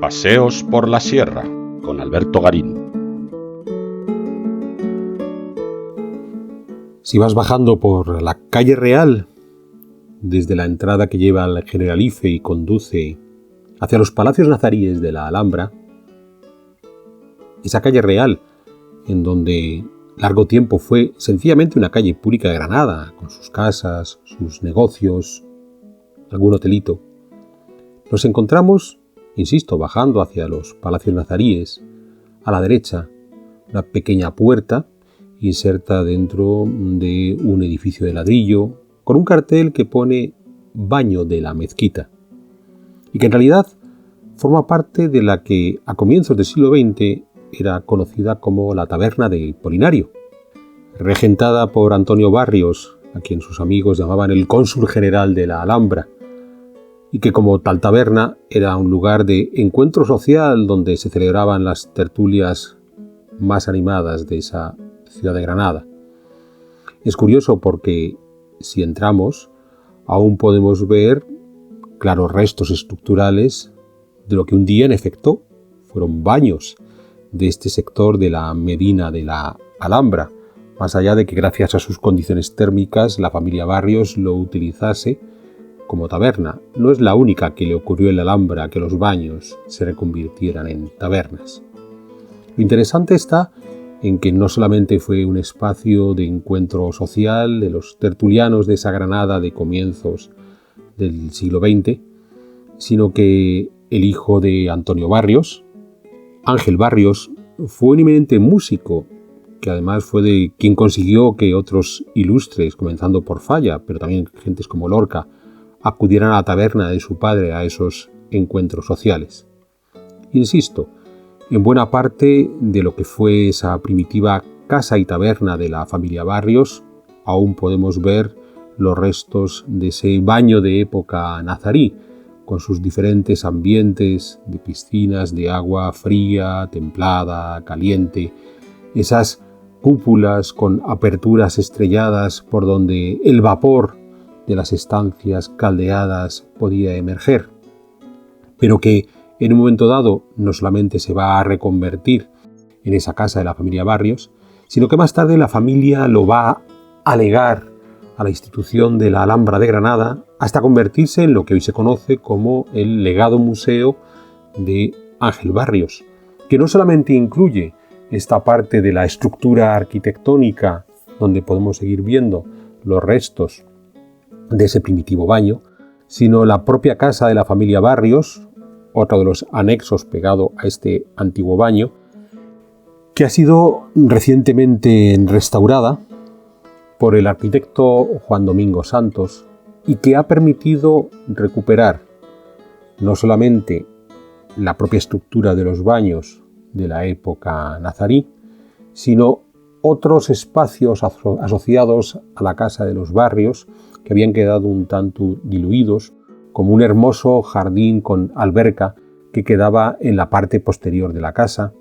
Paseos por la Sierra, con Alberto Garín. Si vas bajando por la calle Real, desde la entrada que lleva al Generalife y conduce hacia los palacios nazaríes de la Alhambra, esa calle Real, en donde largo tiempo fue sencillamente una calle pública de Granada, con sus casas, sus negocios, algún hotelito, nos encontramos, insisto, bajando hacia los palacios nazaríes, a la derecha, una pequeña puerta inserta dentro de un edificio de ladrillo, con un cartel que pone Baño de la Mezquita, y que en realidad forma parte de la que a comienzos del siglo XX era conocida como la Taberna de Polinario, regentada por Antonio Barrios, a quien sus amigos llamaban el cónsul general de la Alhambra, y que como tal taberna era un lugar de encuentro social donde se celebraban las tertulias más animadas de esa ciudad de Granada. Es curioso porque si entramos aún podemos ver claros restos estructurales de lo que un día en efecto fueron baños de este sector de la Medina de la Alhambra, más allá de que gracias a sus condiciones térmicas la familia Barrios lo utilizase como taberna. No es la única que le ocurrió en la Alhambra que los baños se reconvirtieran en tabernas. Lo interesante está en que no solamente fue un espacio de encuentro social de los tertulianos de esa Granada de comienzos del siglo XX, sino que el hijo de Antonio Barrios, Ángel Barrios, fue un eminente músico, que además fue de quien consiguió que otros ilustres, comenzando por Falla, pero también gentes como Lorca, acudieran a la taberna de su padre a esos encuentros sociales. Insisto, en buena parte de lo que fue esa primitiva casa y taberna de la familia Barrios, aún podemos ver los restos de ese baño de época nazarí, con sus diferentes ambientes de piscinas de agua fría, templada, caliente, esas cúpulas con aperturas estrelladas por donde el vapor de las estancias caldeadas podía emerger, pero que en un momento dado no solamente se va a reconvertir en esa casa de la familia Barrios, sino que más tarde la familia lo va a legar a la institución de la Alhambra de Granada hasta convertirse en lo que hoy se conoce como el legado museo de Ángel Barrios, que no solamente incluye esta parte de la estructura arquitectónica donde podemos seguir viendo los restos de ese primitivo baño, sino la propia casa de la familia Barrios, otro de los anexos pegado a este antiguo baño, que ha sido recientemente restaurada por el arquitecto Juan Domingo Santos y que ha permitido recuperar no solamente la propia estructura de los baños de la época nazarí, sino otros espacios asociados a la casa de los Barrios que habían quedado un tanto diluidos, como un hermoso jardín con alberca que quedaba en la parte posterior de la casa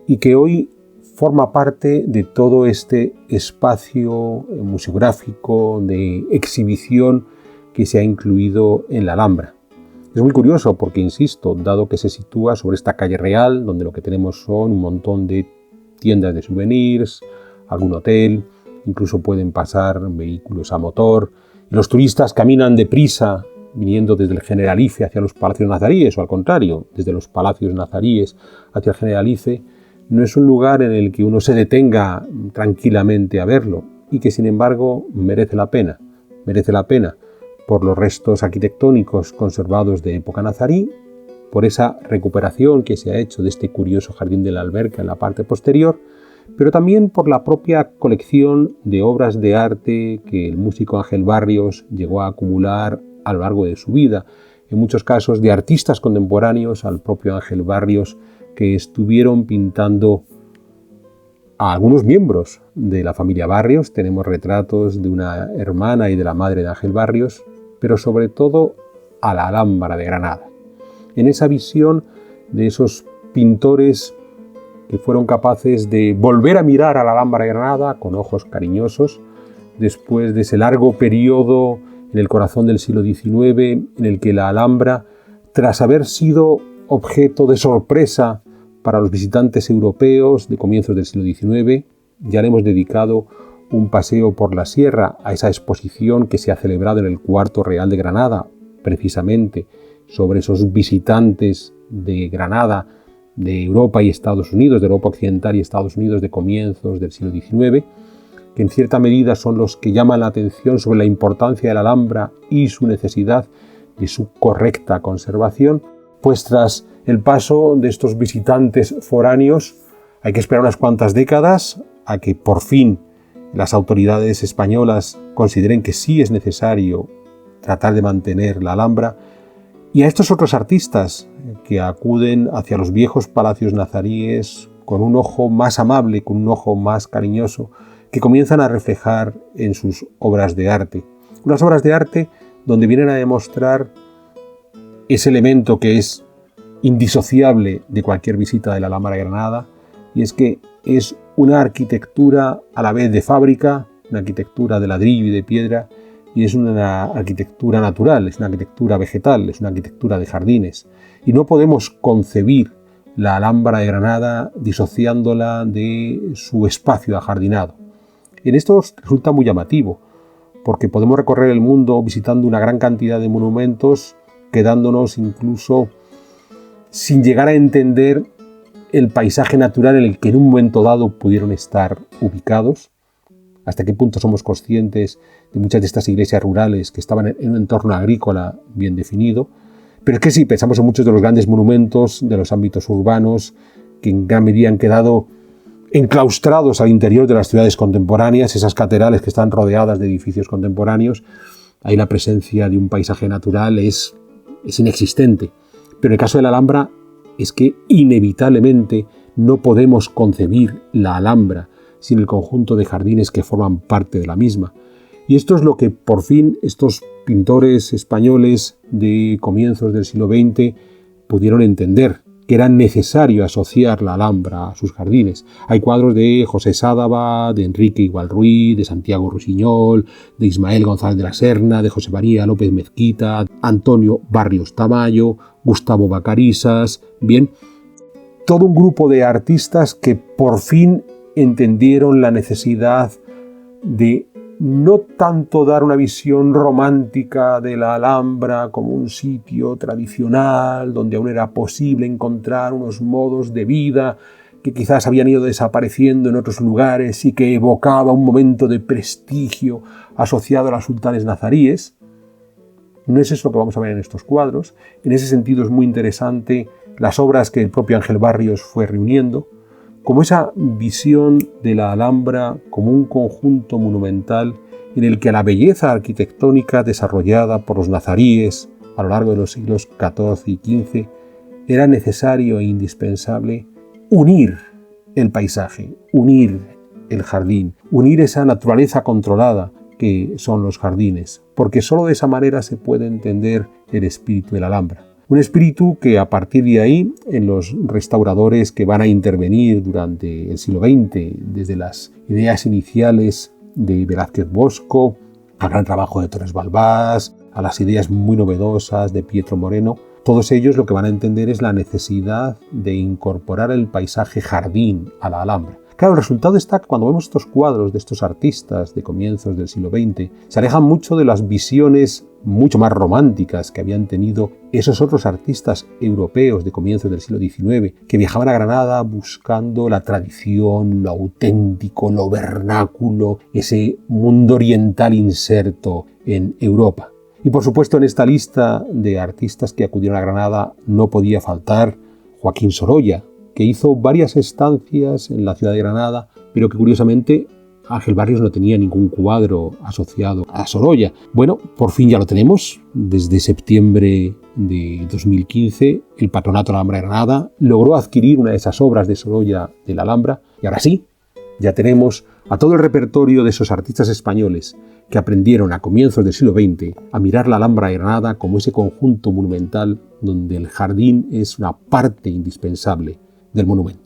y que hoy forma parte de todo este espacio museográfico de exhibición que se ha incluido en la Alhambra. Es muy curioso porque, insisto, dado que se sitúa sobre esta calle Real, donde lo que tenemos son un montón de tiendas de souvenirs, algún hotel, incluso pueden pasar vehículos a motor, y los turistas caminan deprisa viniendo desde el Generalife hacia los palacios nazaríes, o al contrario, desde los palacios nazaríes hacia el Generalife, no es un lugar en el que uno se detenga tranquilamente a verlo y que sin embargo merece la pena por los restos arquitectónicos conservados de época nazarí, por esa recuperación que se ha hecho de este curioso jardín de la alberca en la parte posterior, pero también por la propia colección de obras de arte que el músico Ángel Barrios llegó a acumular a lo largo de su vida, en muchos casos de artistas contemporáneos al propio Ángel Barrios que estuvieron pintando a algunos miembros de la familia Barrios. Tenemos retratos de una hermana y de la madre de Ángel Barrios, pero sobre todo a la Alhambra de Granada. En esa visión de esos pintores que fueron capaces de volver a mirar a la Alhambra de Granada con ojos cariñosos, después de ese largo periodo en el corazón del siglo XIX, en el que la Alhambra, tras haber sido objeto de sorpresa para los visitantes europeos de comienzos del siglo XIX. Ya le hemos dedicado un paseo por la sierra a esa exposición que se ha celebrado en el Cuarto Real de Granada, precisamente sobre esos visitantes de Granada, de Europa y Estados Unidos, de Europa Occidental y Estados Unidos de comienzos del siglo XIX, que en cierta medida son los que llaman la atención sobre la importancia de la Alhambra y su necesidad de su correcta conservación. Pues tras el paso de estos visitantes foráneos, hay que esperar unas cuantas décadas a que por fin las autoridades españolas consideren que sí es necesario tratar de mantener la Alhambra, y a estos otros artistas que acuden hacia los viejos palacios nazaríes con un ojo más amable, con un ojo más cariñoso, que comienzan a reflejar en sus obras de arte. Unas obras de arte donde vienen a demostrar ese elemento que es indisociable de cualquier visita de la Alhambra de Granada, y es que es una arquitectura a la vez de fábrica, una arquitectura de ladrillo y de piedra, y es una arquitectura natural, es una arquitectura vegetal, es una arquitectura de jardines. Y no podemos concebir la Alhambra de Granada disociándola de su espacio ajardinado. En esto resulta muy llamativo, porque podemos recorrer el mundo visitando una gran cantidad de monumentos, quedándonos incluso sin llegar a entender el paisaje natural en el que en un momento dado pudieron estar ubicados. Hasta qué punto somos conscientes de muchas de estas iglesias rurales que estaban en un entorno agrícola bien definido. Pero es que sí, pensamos en muchos de los grandes monumentos de los ámbitos urbanos que en gran medida han quedado enclaustrados al interior de las ciudades contemporáneas, esas catedrales que están rodeadas de edificios contemporáneos. Ahí la presencia de un paisaje natural es inexistente. Pero en el caso de la Alhambra es que inevitablemente no podemos concebir la Alhambra sin el conjunto de jardines que forman parte de la misma. Y esto es lo que por fin estos pintores españoles de comienzos del siglo XX pudieron entender, que era necesario asociar la Alhambra a sus jardines. Hay cuadros de José Sádava, de Enrique Igualruiz, de Santiago Rusiñol, de Ismael González de la Serna, de José María López Mezquita, Antonio Barrios Tamayo, Gustavo Vacarisas, bien, todo un grupo de artistas que por fin entendieron la necesidad de no tanto dar una visión romántica de la Alhambra como un sitio tradicional donde aún era posible encontrar unos modos de vida que quizás habían ido desapareciendo en otros lugares y que evocaba un momento de prestigio asociado a los sultanes nazaríes. No es eso lo que vamos a ver en estos cuadros. En ese sentido es muy interesante las obras que el propio Ángel Barrios fue reuniendo, como esa visión de la Alhambra como un conjunto monumental en el que a la belleza arquitectónica desarrollada por los nazaríes a lo largo de los siglos XIV y XV era necesario e indispensable unir el paisaje, unir el jardín, unir esa naturaleza controlada que son los jardines, porque sólo de esa manera se puede entender el espíritu de la Alhambra. Un espíritu que a partir de ahí, en los restauradores que van a intervenir durante el siglo XX, desde las ideas iniciales de Velázquez Bosco, al gran trabajo de Torres Balbás, a las ideas muy novedosas de Pietro Moreno, todos ellos lo que van a entender es la necesidad de incorporar el paisaje jardín a la Alhambra. Claro, el resultado está que cuando vemos estos cuadros de estos artistas de comienzos del siglo XX, se alejan mucho de las visiones mucho más románticas que habían tenido esos otros artistas europeos de comienzos del siglo XIX, que viajaban a Granada buscando la tradición, lo auténtico, lo vernáculo, ese mundo oriental inserto en Europa. Y por supuesto en esta lista de artistas que acudieron a Granada no podía faltar Joaquín Sorolla, que hizo varias estancias en la ciudad de Granada, pero que curiosamente Ángel Barrios no tenía ningún cuadro asociado a Sorolla. Bueno, por fin ya lo tenemos. Desde septiembre de 2015, el Patronato de la Alhambra de Granada logró adquirir una de esas obras de Sorolla de la Alhambra, y ahora sí, ya tenemos a todo el repertorio de esos artistas españoles que aprendieron a comienzos del siglo XX a mirar la Alhambra de Granada como ese conjunto monumental donde el jardín es una parte indispensable del monumento.